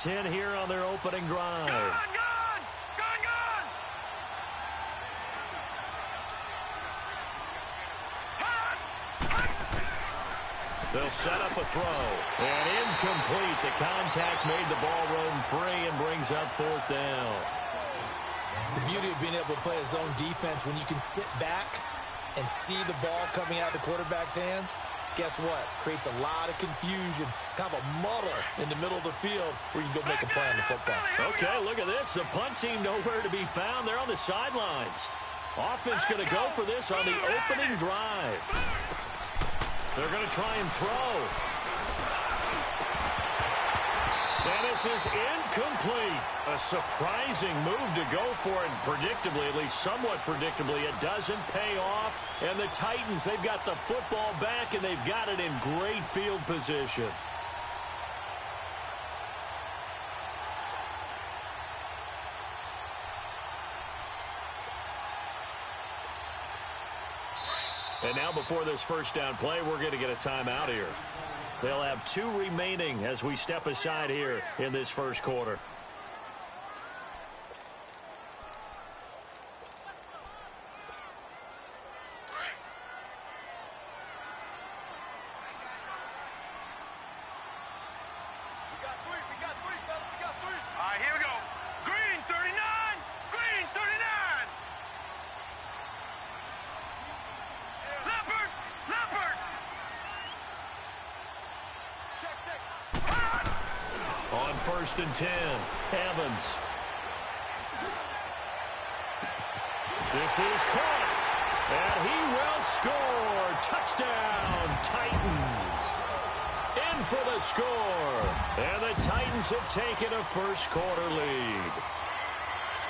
10 here on their opening drive. Gone! They'll set up a throw. And incomplete. The contact made the ball roam free and brings up fourth down. The beauty of being able to play a zone defense when you can sit back and see the ball coming out of the quarterback's hands, guess what? Creates a lot of confusion, kind of a muddle in the middle of the field where you can go make a play on the football. Okay, look at this. The punt team nowhere to be found. They're on the sidelines. Offense going to go for this on the opening drive. They're going to try and throw. And this is incomplete. A surprising move to go for it. Predictably, at least somewhat predictably, it doesn't pay off. And the Titans, they've got the football back, and they've got it in great field position. And now before this first down play, we're going to get a timeout here. They'll have 2 remaining as we step aside here in this first quarter. All right, here we go. Green 39. Green 39. Leopard. On first and 10, Evans. This is caught, and he will score. Touchdown, Titans. In for the score, and the Titans have taken a first quarter lead.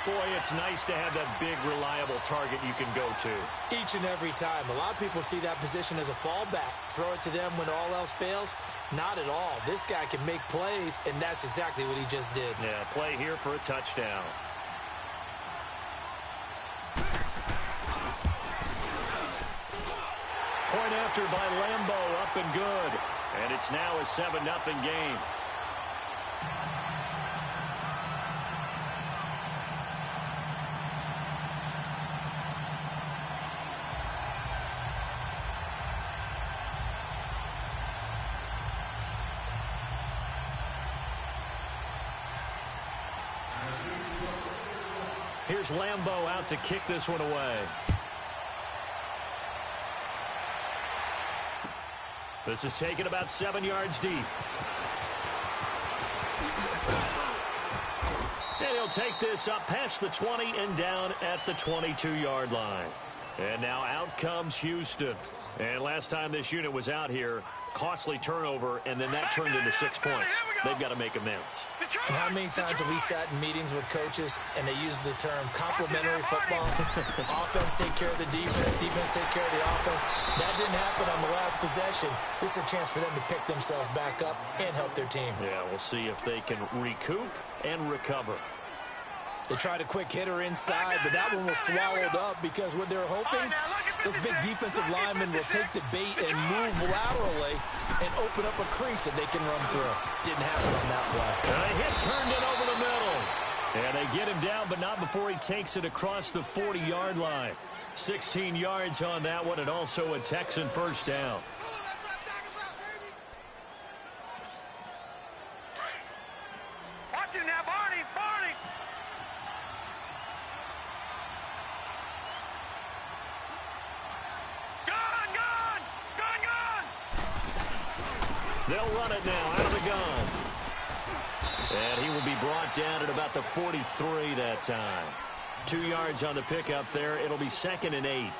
Boy, it's nice to have that big, reliable target you can go to. Each and every time. A lot of people see that position as a fallback. Throw it to them when all else fails. Not at all. This guy can make plays, and that's exactly what he just did. Yeah, play here for a touchdown. Point after by Lambeau, up and good. And it's now a 7-0 game. Here's Lambeau out to kick this one away. This is taken about 7 yards deep. And he'll take this up past the 20 and down at the 22-yard line. And now out comes Houston. And last time this unit was out here, costly turnover, and then that turned into 6 points. They've got to make amends. And how many times have we sat in meetings with coaches and they use the term complementary football? Offense take care of the defense, defense take care of the offense. That didn't happen on the last possession. This is a chance for them to pick themselves back up and help their team. Yeah, we'll see if they can recoup and recover. They tried a quick hitter inside, but that one was swallowed up because what they're hoping, this big defensive lineman will take the bait and move laterally and open up a crease that they can run through. Didn't happen on that play. A hit turned it over the middle. And they get him down, but not before he takes it across the 40-yard line. 16 yards on that one, and also a Texan first down. Watch him now, Barney. They'll run it now out of the gun. And he will be brought down at about the 43 that time. 2 yards on the pickup there. It'll be 2nd and 8.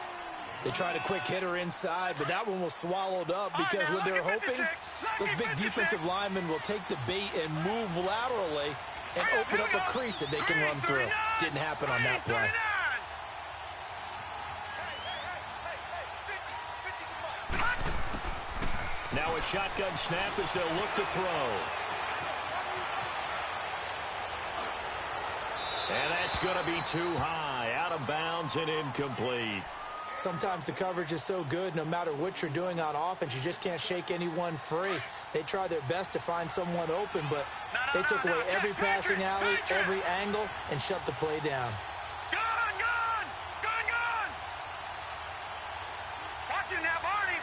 They tried a quick hitter inside, but that one was swallowed up because what they're hoping, those big defensive linemen will take the bait and move laterally and open up a crease that they can run through. Didn't happen on that play. Now a shotgun snap as they'll look to throw. And that's going to be too high. Out of bounds and incomplete. Sometimes the coverage is so good, no matter what you're doing on offense, you just can't shake anyone free. They try their best to find someone open, but they took away every passing alley, every angle, and shut the play down. Gun! Watch it now, Barney!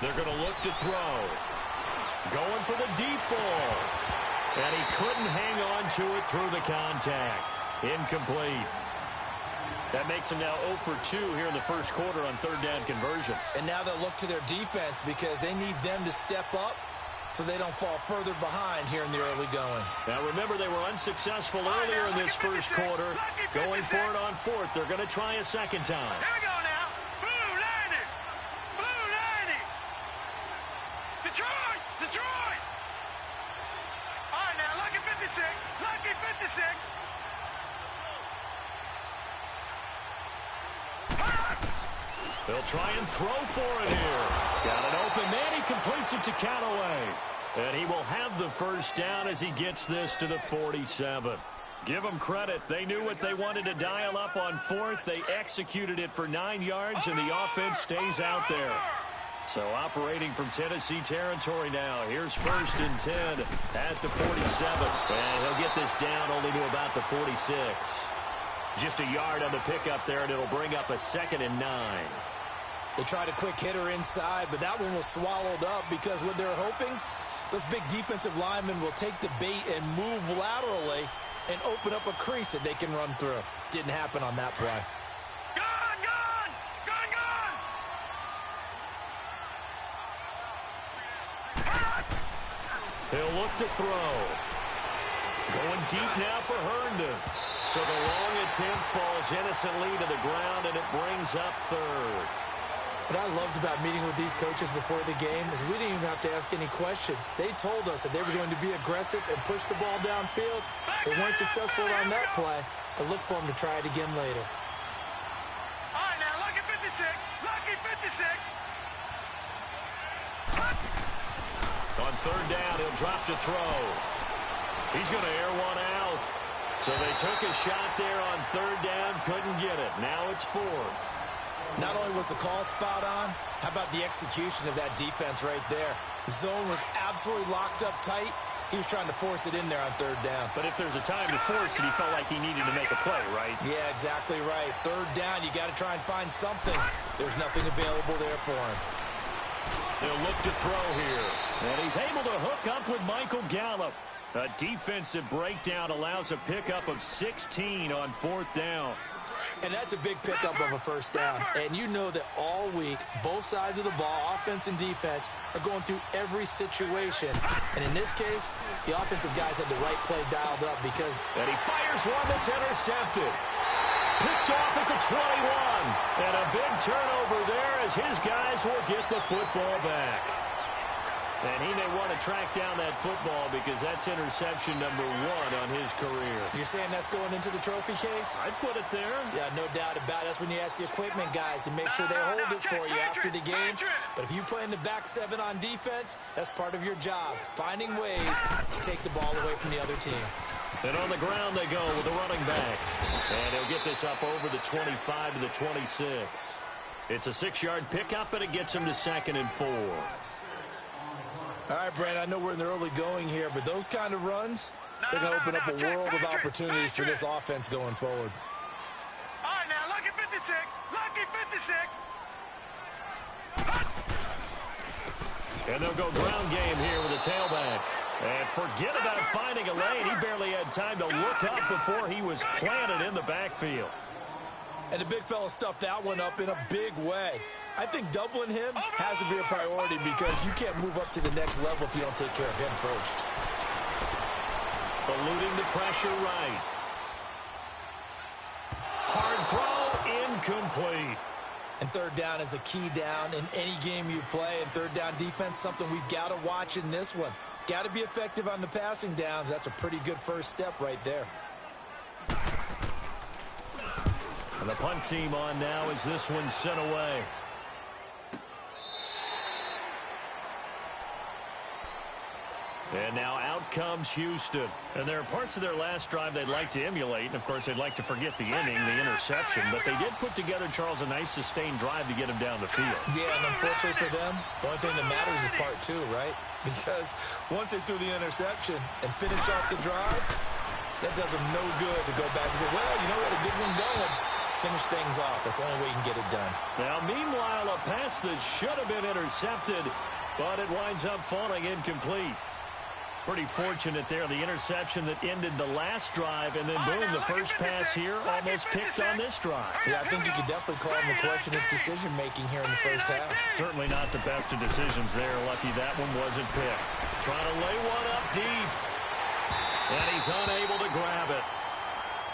They're going to look to throw. Going for the deep ball. And he couldn't hang on to it through the contact. Incomplete. That makes them now 0 for 2 here in the first quarter on third down conversions. And now they'll look to their defense because they need them to step up so they don't fall further behind here in the early going. Now remember, they were unsuccessful earlier in this first quarter. Going for it on fourth. They're going to try a second time. Here we go now. Blue 90. Detroit. All right, now, lucky 56. They'll try and throw for it here. He's got an open man. He completes it to Callaway. And he will have the first down as he gets this to the 47. Give them credit. They knew what they wanted to dial up on fourth. They executed it for 9 yards, and the offense stays out there. So operating from Tennessee territory now. Here's 1st and 10 at the 47. And he'll get this down only to about the 46. Just a yard on the pickup there, and it'll bring up a 2nd and 9. They tried a quick hitter inside, but that one was swallowed up because what they're hoping, those big defensive linemen will take the bait and move laterally and open up a crease that they can run through. Didn't happen on that play. Gun! He'll look to throw. Going deep now for Herndon. So the long attempt falls innocently to the ground, and it brings up 3rd. What I loved about meeting with these coaches before the game is we didn't even have to ask any questions. They told us that they were going to be aggressive and push the ball downfield. They weren't successful on that play, but look for them to try it again later. All right, now, lucky 56. On third down, he'll drop to throw. He's going to air one out. So they took a shot there on third down, couldn't get it. Now it's 4th. Not only was the call spot on, how about the execution of that defense right there? Zone was absolutely locked up tight. He was trying to force it in there on third down. But if there's a time to force it, he felt like he needed to make a play, right? Yeah, exactly right. Third down, you got to try and find something. There's nothing available there for him. They'll look to throw here. And he's able to hook up with Michael Gallup. A defensive breakdown allows a pickup of 16 on 4th down. And that's a big pickup of a first down. And you know that all week, both sides of the ball, offense and defense, are going through every situation. And in this case, the offensive guys had the right play dialed up because... And he fires one that's intercepted. Picked off at the 21. And a big turnover there as his guys will get the football back. And he may want to track down that football because that's interception number 1 on his career. You're saying that's going into the trophy case? I'd put it there. Yeah, no doubt about it. That's when you ask the equipment guys to make sure they hold it for you after the game. But if you play in the back 7 on defense, that's part of your job, finding ways to take the ball away from the other team. And on the ground they go with the running back. And he'll get this up over the 25 to the 26. It's a 6-yard pickup, and it gets him to 2nd and 4. All right, Brent, I know we're in the early going here, but those kind of runs, they're going to open up a world of opportunities for this offense going forward. All right, now, lucky 56. And they'll go ground game here with a tailback. And forget about finding a lane. He barely had time to look up before he was planted in the backfield. And the big fella stuffed that one up in a big way. I think doubling him has to be a priority because you can't move up to the next level if you don't take care of him first. Eluding the pressure right. Hard throw, incomplete. And third down is a key down in any game you play. And third down defense, something we've got to watch in this one. Got to be effective on the passing downs. That's a pretty good first step right there. And the punt team on now as this one's sent away. And now out comes Houston. And there are parts of their last drive they'd like to emulate. And, of course, they'd like to forget the inning, the interception. But they did put together, Charles, a nice sustained drive to get him down the field. Yeah, and unfortunately for them, the only thing that matters is part two, right? Because once they threw the interception and finished off the drive, that does them no good to go back and say, well, you know, we had a good one going. Finish things off. That's the only way you can get it done. Now, meanwhile, a pass that should have been intercepted, but it winds up falling incomplete. Pretty fortunate there, the interception that ended the last drive, and then boom, the first pass here almost picked on this drive. Yeah, I think you could definitely call him to question his decision-making here in the first half. Certainly not the best of decisions there. Lucky that one wasn't picked. Trying to lay one up deep, and he's unable to grab it.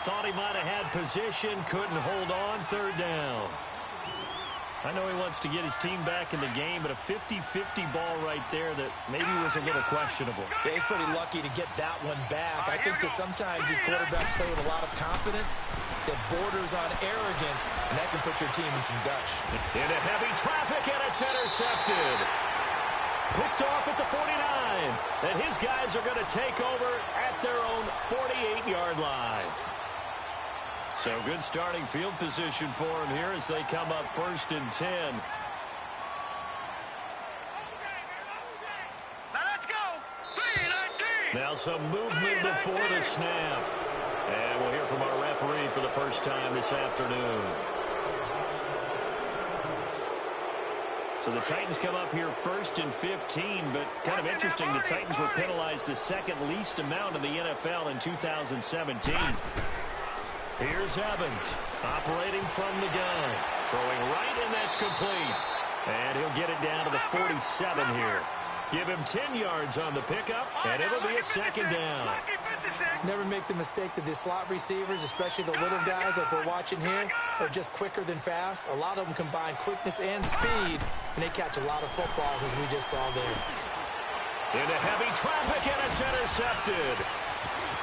Thought he might have had position, couldn't hold on, third down. I know he wants to get his team back in the game, but a 50-50 ball right there that maybe was a little questionable. Yeah, he's pretty lucky to get that one back. I think that sometimes these quarterbacks play with a lot of confidence that borders on arrogance, and that can put your team in some dutch. Into heavy traffic, and it's intercepted. Picked off at the 49, and his guys are going to take over at their own 48-yard line. So good starting field position for him here as they come up 1st and 10. Now let's go. 3-19. Now some movement before the snap. And we'll hear from our referee for the first time this afternoon. So the Titans come up here 1st and 15, but kind of interesting, the Titans were penalized the second least amount in the NFL in 2017. Here's Evans, operating from the gun. Throwing right, and that's complete. And he'll get it down to the 47 here. Give him 10 yards on the pickup, and it'll be a second down. Never make the mistake that the slot receivers, especially the little guys like we're watching here, are just quicker than fast. A lot of them combine quickness and speed, and they catch a lot of footballs, as we just saw there. Into heavy traffic, and it's intercepted.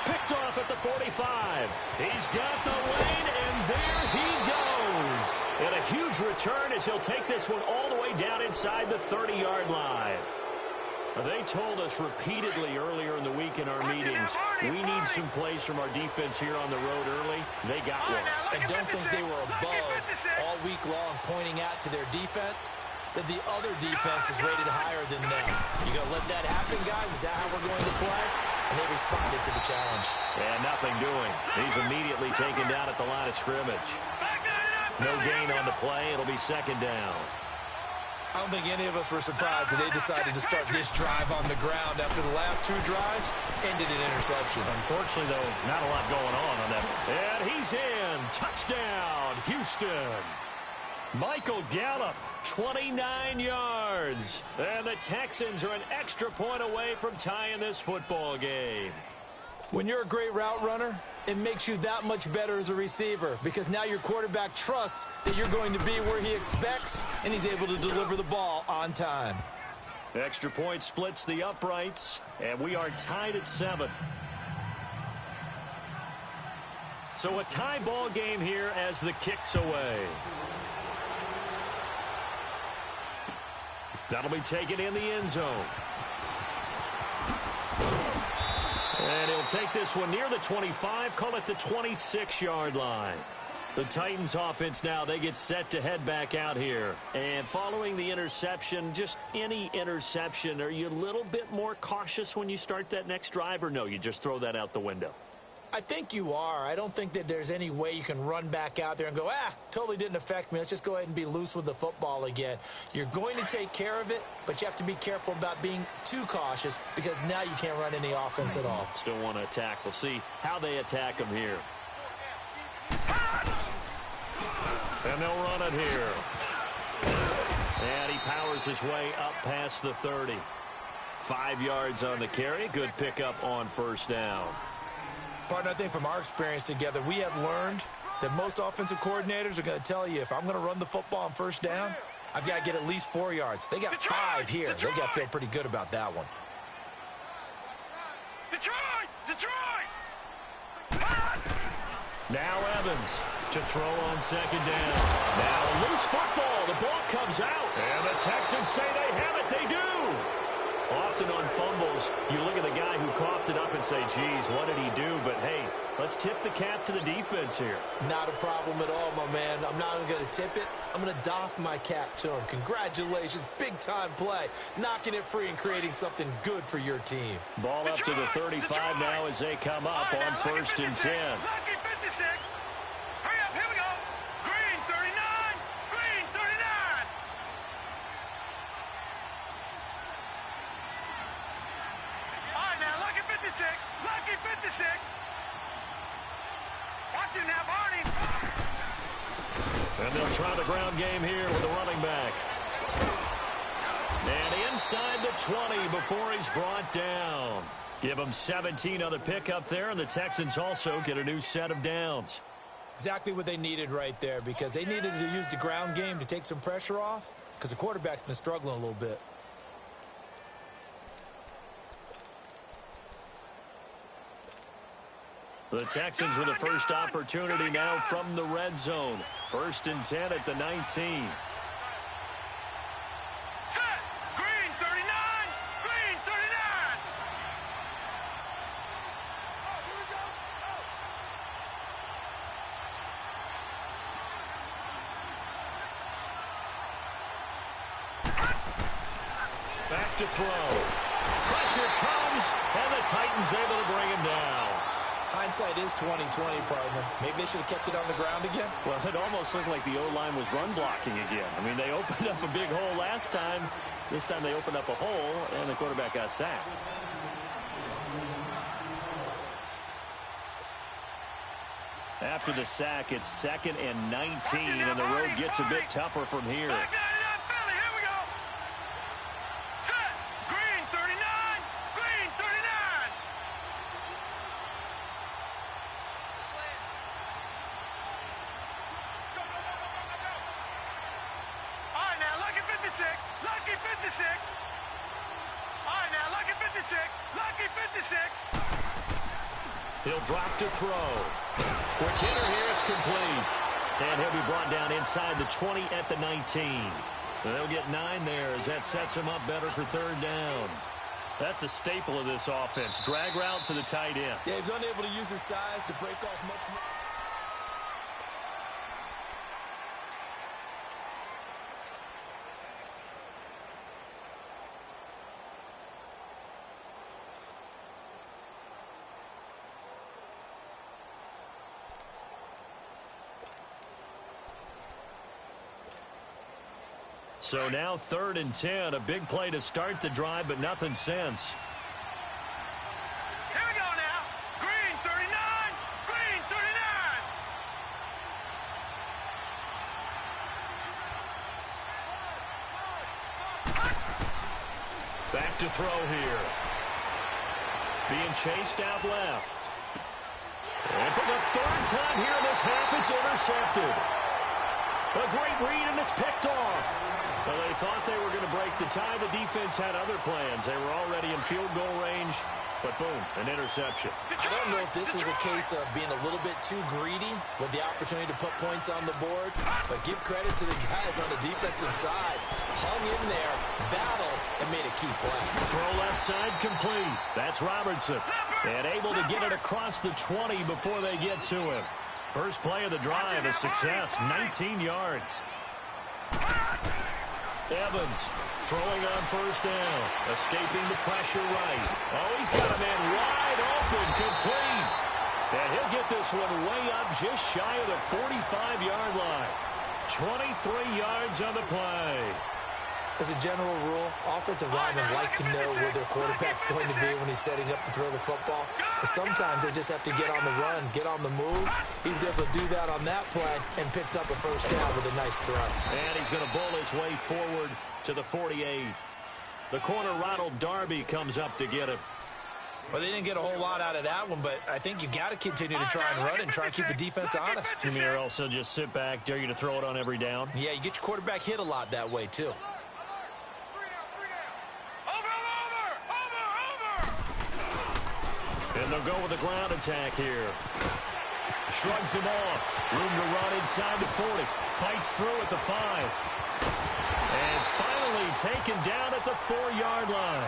Picked off at the 45. He's got the lane, and there he goes. And a huge return as he'll take this one all the way down inside the 30-yard line. They told us repeatedly earlier in the week in our meetings, we need some plays from our defense here on the road early. They got one. And don't think they were above all week long pointing out to their defense that the other defense is rated higher than them. You going to let that happen, guys? Is that how we're going to play? And they responded to the challenge. And nothing doing. He's immediately taken down at the line of scrimmage. No gain on the play. It'll be second down. I don't think any of us were surprised that they decided to start this drive on the ground after the last two drives ended in interceptions. Unfortunately, though, not a lot going on that. And he's in. Touchdown, Houston. Michael Gallup, 29 yards. And the Texans are an extra point away from tying this football game. When you're a great route runner, it makes you that much better as a receiver because now your quarterback trusts that you're going to be where he expects, and he's able to deliver the ball on time. Extra point splits the uprights, and we are tied at 7. So a tie ball game here as the kick's away. That'll be taken in the end zone. And he'll take this one near the 25, call it the 26-yard line. The Titans offense now, they get set to head back out here. And following the interception, just any interception, are you a little bit more cautious when you start that next drive, or no, you just throw that out the window? I think you are. I don't think that there's any way you can run back out there and go, totally didn't affect me. Let's just go ahead and be loose with the football again. You're going to take care of it, but you have to be careful about being too cautious because now you can't run any offense at all. Still want to attack. We'll see how they attack him here. And they'll run it here. And he powers his way up past the 30. 5 yards on the carry. Good pickup on first down. Partner, I think from our experience together, we have learned that most offensive coordinators are going to tell you if I'm going to run the football on first down, I've got to get at least 4 yards. They got 5 here. They got to feel pretty good about that one. Detroit! Now Evans to throw on second down. Now loose football. The ball comes out. And the Texans say they have it. They do. Often on fumbles, you look at the guy who coughed it up and say, geez, what did he do? But, hey, let's tip the cap to the defense here. Not a problem at all, my man. I'm not even going to tip it. I'm going to doff my cap to him. Congratulations. Big-time play. Knocking it free and creating something good for your team. Ball up to the 35 now as they come up on 1st and 10. Lucky 56. Hurry up, here we go. Green 39. Green 39. All right, now, lucky 56. Lucky 56. Watch it now, Barney. And they'll try the ground game here with the running back. And inside the 20 before he's brought down. Give him 17 on the pickup there, and the Texans also get a new set of downs. Exactly what they needed right there, because they needed to use the ground game to take some pressure off, because the quarterback's been struggling a little bit. The Texans with the first opportunity now from the red zone. 1st and 10 at the 19. Set. Green 39. Green 39. Back to throw. Pressure comes, and the Titans able to bring him down. Hindsight is 20/20, partner. Maybe they should have kept it on the ground again. Well, it almost looked like the O-line was run blocking again. I mean, they opened up a big hole last time. This time they opened up a hole, and the quarterback got sacked. After the sack, it's 2nd and 19, and the road gets a bit tougher from here. Back 99, Philly. Here we go. Set. Green 39. Green 39. All right, now, lucky 56. Lucky 56. All right, now, lucky 56. Lucky 56. He'll drop to throw. Quick hitter here, it's complete. And he'll be brought down inside the 20 at the 19. They'll get 9 there as that sets him up better for 3rd down. That's a staple of this offense. Drag route to the tight end. Yeah, he's unable to use his size to break off much more. So now 3rd and 10, a big play to start the drive, but nothing since. Here we go now. Green 39. Green 39. Back to throw here. Being chased out left. And for the 3rd time here in this half, it's intercepted. A great read, and it's picked off. Well, they thought they were going to break the tie. The defense had other plans. They were already in field goal range, but boom, an interception. I don't know if this was a case of being a little bit too greedy with the opportunity to put points on the board, but give credit to the guys on the defensive side. Hung in there, battled, and made a key play. Throw left side complete. That's Robertson. And able to get it across the 20 before they get to him. First play of the drive, a success, 19 yards. Evans throwing on 1st down, escaping the pressure right. Oh, he's got a man wide open, complete. And he'll get this one way up just shy of the 45-yard line. 23 yards on the play. As a general rule, offensive linemen like to know where their quarterback's going to be when he's setting up to throw the football. But sometimes they just have to get on the run, get on the move. He was able to do that on that play and picks up a 1st down with a nice throw. And he's going to bull his way forward to the 48. The corner, Ronald Darby, comes up to get him. Well, they didn't get a whole lot out of that one, but I think you got to continue to try and run and try and keep the defense honest. You mean also just sit back, dare you to throw it on every down? Yeah, you get your quarterback hit a lot that way, too. And they'll go with the ground attack here. Shrugs him off. Room to run inside the 40. Fights through at the 5. And finally taken down at the 4-yard line.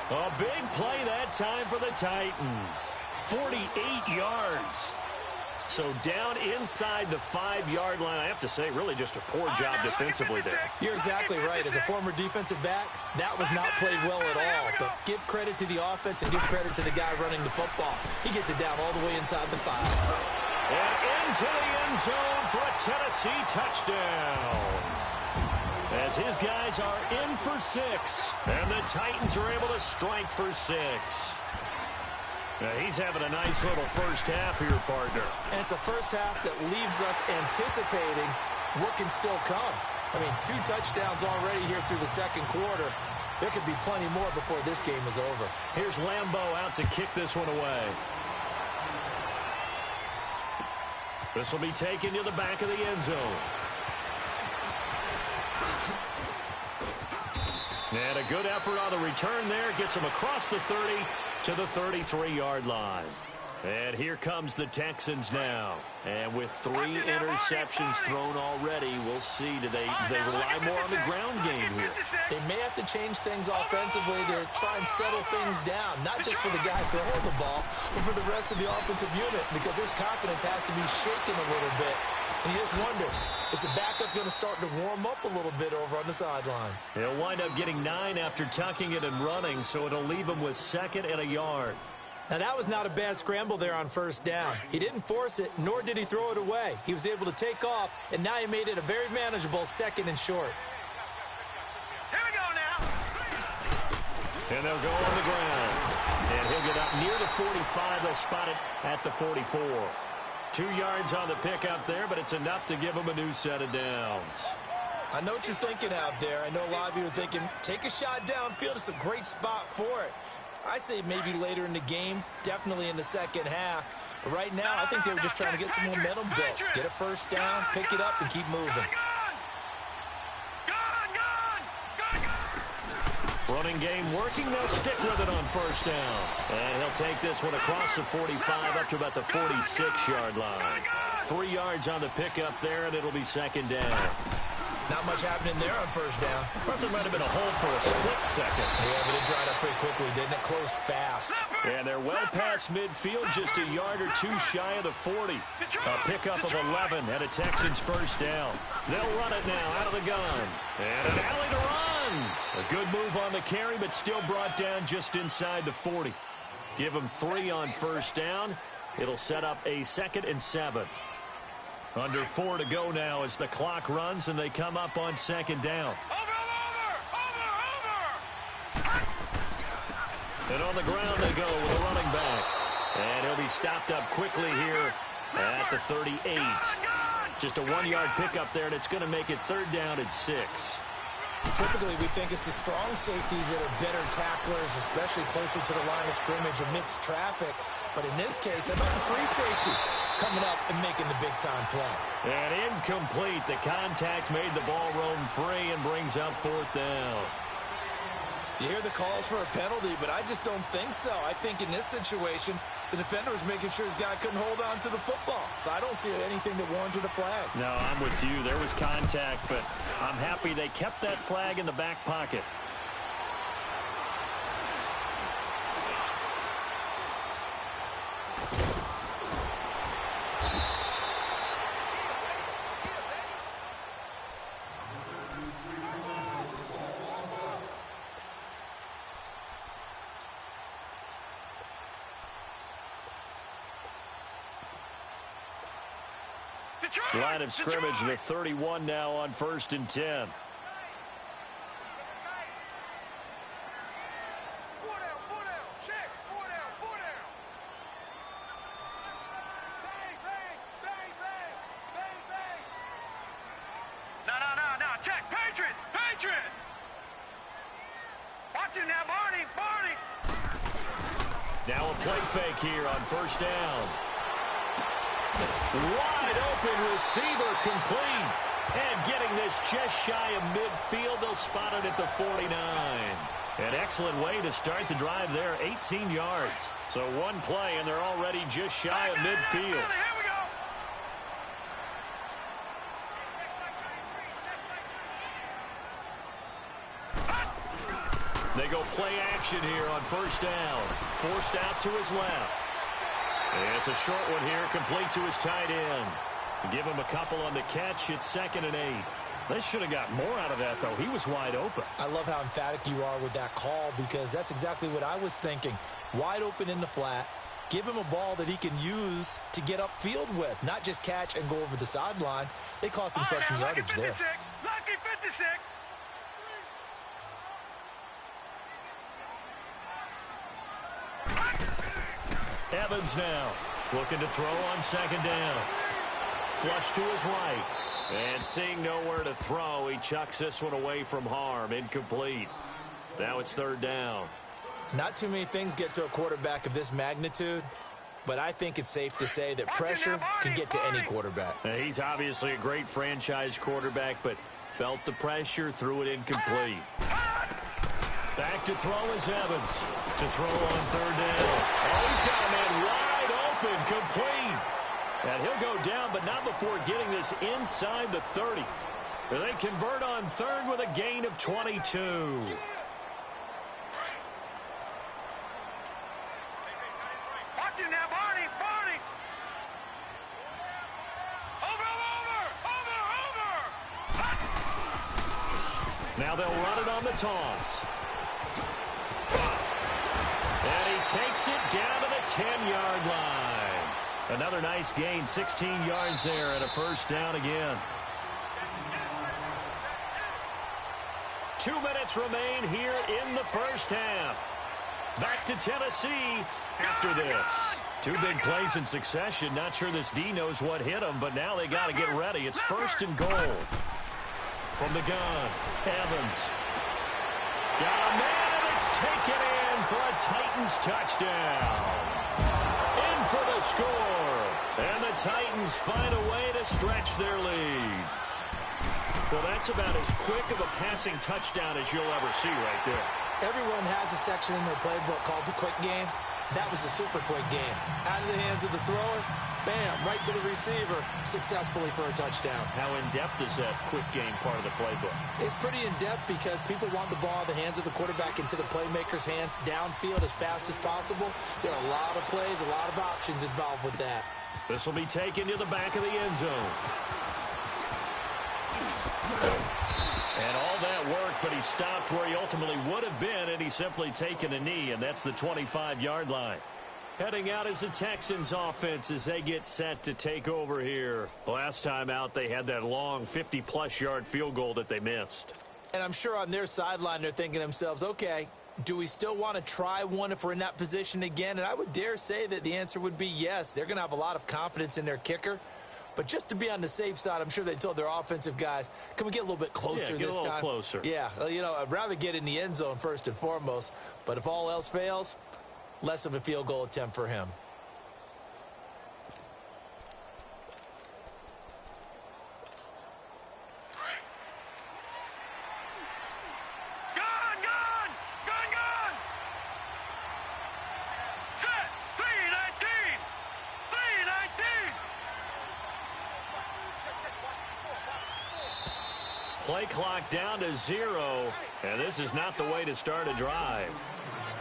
A big play that time for the Titans. 48 yards. So down inside the 5-yard line. I have to say, really just a poor job defensively there. You're exactly right. As a former defensive back, that was not played well at all. But give credit to the offense and give credit to the guy running the football. He gets it down all the way inside the 5. And into the end zone for a Tennessee touchdown. As his guys are in for 6. And the Titans are able to strike for 6. Now he's having a nice little first half here, partner. And it's a first half that leaves us anticipating what can still come. I mean, 2 touchdowns already here through the second quarter. There could be plenty more before this game is over. Here's Lambeau out to kick this one away. This will be taken to the back of the end zone. And a good effort on the return there. Gets him across the 30 to the 33-yard line. And here comes the Texans now. And with 3 interceptions thrown already, we'll see. Do they rely more on the ground game here? They may have to change things offensively to try and settle things down. Not just for the guy throwing the ball, but for the rest of the offensive unit. Because their confidence has to be shaken a little bit. And you just wonder, is the backup going to start to warm up a little bit over on the sideline? He'll wind up getting 9 after tucking it and running, so it'll leave him with 2nd and a yard. Now, that was not a bad scramble there on first down. He didn't force it, nor did he throw it away. He was able to take off, and now he made it a very manageable 2nd and short. Here we go now. And they'll go on the ground. And he'll get up near the 45. They'll spot it at the 44. 2 yards on the pickup there, but it's enough to give him a new set of downs. I know what you're thinking out there. I know a lot of you are thinking, take a shot downfield. It's a great spot for it. I'd say maybe later in the game, definitely in the second half. But right now, I think they were just trying to get some momentum built. Get a first down, pick it up, and keep moving. Running game working. They'll stick with it on first down. And he'll take this one across the 45 up to about the 46-yard line. 3 yards on the pickup there, and it'll be 2nd down. Not much happening there on first down. Thought there might have been a hole for a split second. Yeah, but it dried up pretty quickly, didn't it? Closed fast. And they're well past midfield, just a yard or 2 shy of the 40. A pickup of 11 and a Texans first down. They'll run it now out of the gun. And an alley to run. A good move on the carry, but still brought down just inside the 40. Give them 3 on first down. It'll set up a 2nd and 7. Under 4 to go now as the clock runs and they come up on 2nd down. And on the ground they go with a running back. And he'll be stopped up quickly here at the 38. Just a 1-yard pickup there, and it's going to make it 3rd down and 6. Typically, we think it's the strong safeties that are better tacklers, especially closer to the line of scrimmage amidst traffic. But in this case, how about the free safety coming up and making the big-time play? And incomplete. The contact made the ball roam free and brings up 4th down. You hear the calls for a penalty, but I just don't think so. I think in this situation, the defender was making sure his guy couldn't hold on to the football. So I don't see anything that warranted a flag. No, I'm with you. There was contact, but I'm happy they kept that flag in the back pocket. Line of scrimmage, the 31 now on 1st and 10. No, check, Patriot! Watch him now, Barney! Now a play fake here on 1st down. Wide open receiver complete. And getting this just shy of midfield, they'll spot it at the 49. An excellent way to start the drive there, 18 yards. So 1 play, and they're already just shy of midfield. They go play action here on first down. Forced out to his left. And it's a short one here, complete to his tight end. Give him a couple on the catch. It's 2nd and 8. They should have got more out of that, though. He was wide open. I love how emphatic you are with that call because that's exactly what I was thinking. Wide open in the flat. Give him a ball that he can use to get upfield with, not just catch and go over the sideline. They cost themselves some yardage there. Lucky 56. Evans now looking to throw on 2nd down. Flush to his right. And seeing nowhere to throw, he chucks this one away from harm. Incomplete. Now it's 3rd down. Not too many things get to a quarterback of this magnitude, but I think it's safe to say that pressure can get to any quarterback. Now, he's obviously a great franchise quarterback, but felt the pressure, threw it incomplete. Back to throw is Evans. To throw on 3rd down. Oh, he's got a man wide open, complete. And he'll go down, but not before getting this inside the 30. They convert on 3rd with a gain of 22. Watch him now, Barney. Over. Now they'll run it on the toss. And he takes it down to the 10-yard line. Another nice gain, 16 yards there, and a first down again. 2 minutes remain here in the first half. Back to Tennessee after this. 2 big plays in succession. Not sure this D knows what hit him, but now they got to get ready. It's 1st and goal. From the gun, Evans. Got a man, and it's taken in for a Titans touchdown. In for the score. And the Titans find a way to stretch their lead. Well, that's about as quick of a passing touchdown as you'll ever see right there. Everyone has a section in their playbook called the quick game. That was a super quick game. Out of the hands of the thrower, bam, right to the receiver, successfully for a touchdown. How in-depth is that quick game part of the playbook? It's pretty in-depth because people want the ball in the hands of the quarterback into the playmaker's hands downfield as fast as possible. There are a lot of plays, a lot of options involved with that. This will be taken to the back of the end zone. And all that worked, but he stopped where he ultimately would have been, and he's simply taken a knee, and that's the 25-yard line. Heading out is the Texans offense as they get set to take over here. Last time out, they had that long 50-plus yard field goal that they missed. And I'm sure on their sideline they're thinking to themselves, okay, do we still want to try one if we're in that position again? And I would dare say that the answer would be yes. They're going to have a lot of confidence in their kicker. But just to be on the safe side, I'm sure they told their offensive guys, can we get a little bit closer this time? Yeah, get a little closer. Yeah, you know, I'd rather get in the end zone first and foremost. But if all else fails, less of a field goal attempt for him. Play clock down to 0, and this is not the way to start a drive.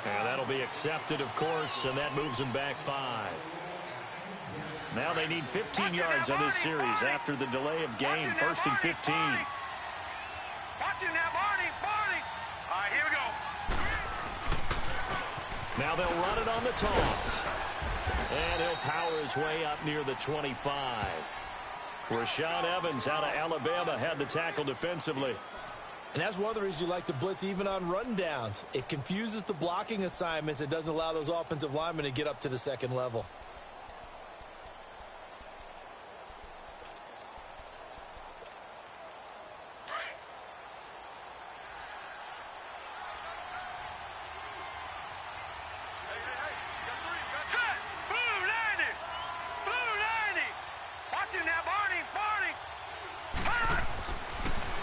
And that'll be accepted, of course, and that moves them back 5. Now they need 15 yards on this series after the delay of game. 1st and 15. Watch him now, Barney. All right, here we go. Now they'll run it on the toss. And he'll power his way up near the 25. Rashaan Evans out of Alabama had the tackle defensively. And that's one of the reasons you like to blitz even on rundowns. It confuses the blocking assignments. It doesn't allow those offensive linemen to get up to the second level.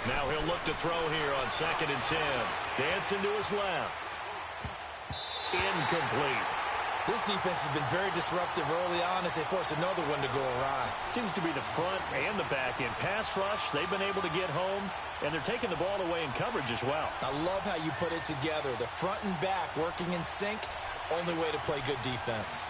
Now he'll look to throw here on 2nd and 10. Dancing to his left. Incomplete. This defense has been very disruptive early on as they force another one to go awry. Seems to be the front and the back end. Pass rush, they've been able to get home, and they're taking the ball away in coverage as well. I love how you put it together. The front and back working in sync, only way to play good defense.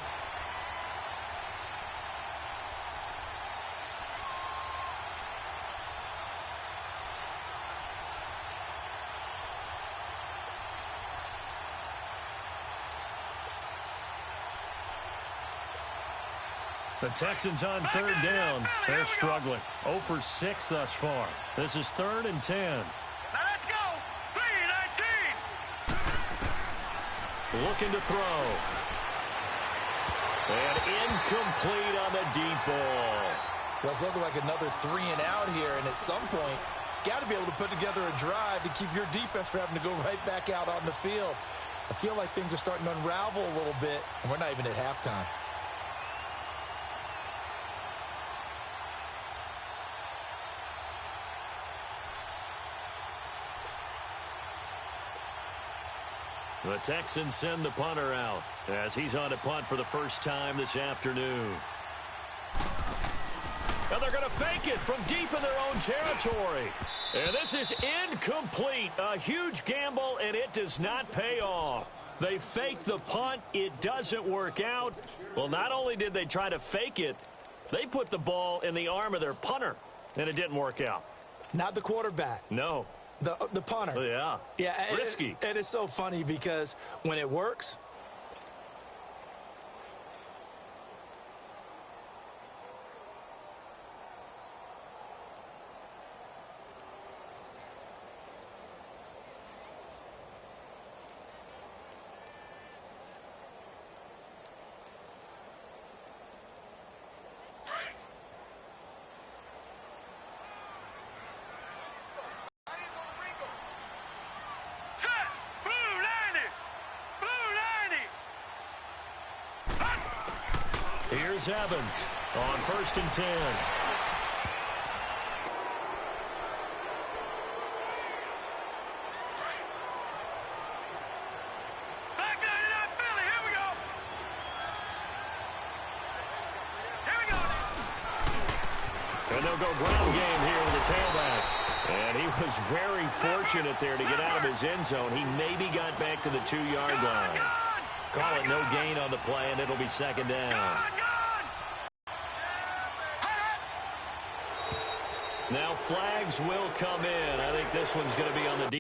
The Texans on third down. They're struggling. 0 for 6 thus far. This is 3rd and 10. Now let's go. 3-19. Looking to throw. And incomplete on the deep ball. Well, it's looking like another 3 and out here, and at some point, got to be able to put together a drive to keep your defense from having to go right back out on the field. I feel like things are starting to unravel a little bit, and we're not even at halftime. The Texans send the punter out as he's on to punt for the first time this afternoon. And they're going to fake it from deep in their own territory. And this is incomplete. A huge gamble, and it does not pay off. They fake the punt. It doesn't work out. Well, not only did they try to fake it, they put the ball in the arm of their punter, and it didn't work out. Not the quarterback. No. The punter. Yeah. Yeah. Risky. And it's so funny because when it works, Here's Evans on 1st and 10. Back 99 Philly. Here we go. Here we go. And they'll go ground game here with the tailback. And he was very fortunate there to get out of his end zone. He maybe got back to the 2-yard line. Call it no gain on the play, and it'll be 2nd down. Now flags will come in. I think this one's going to be on the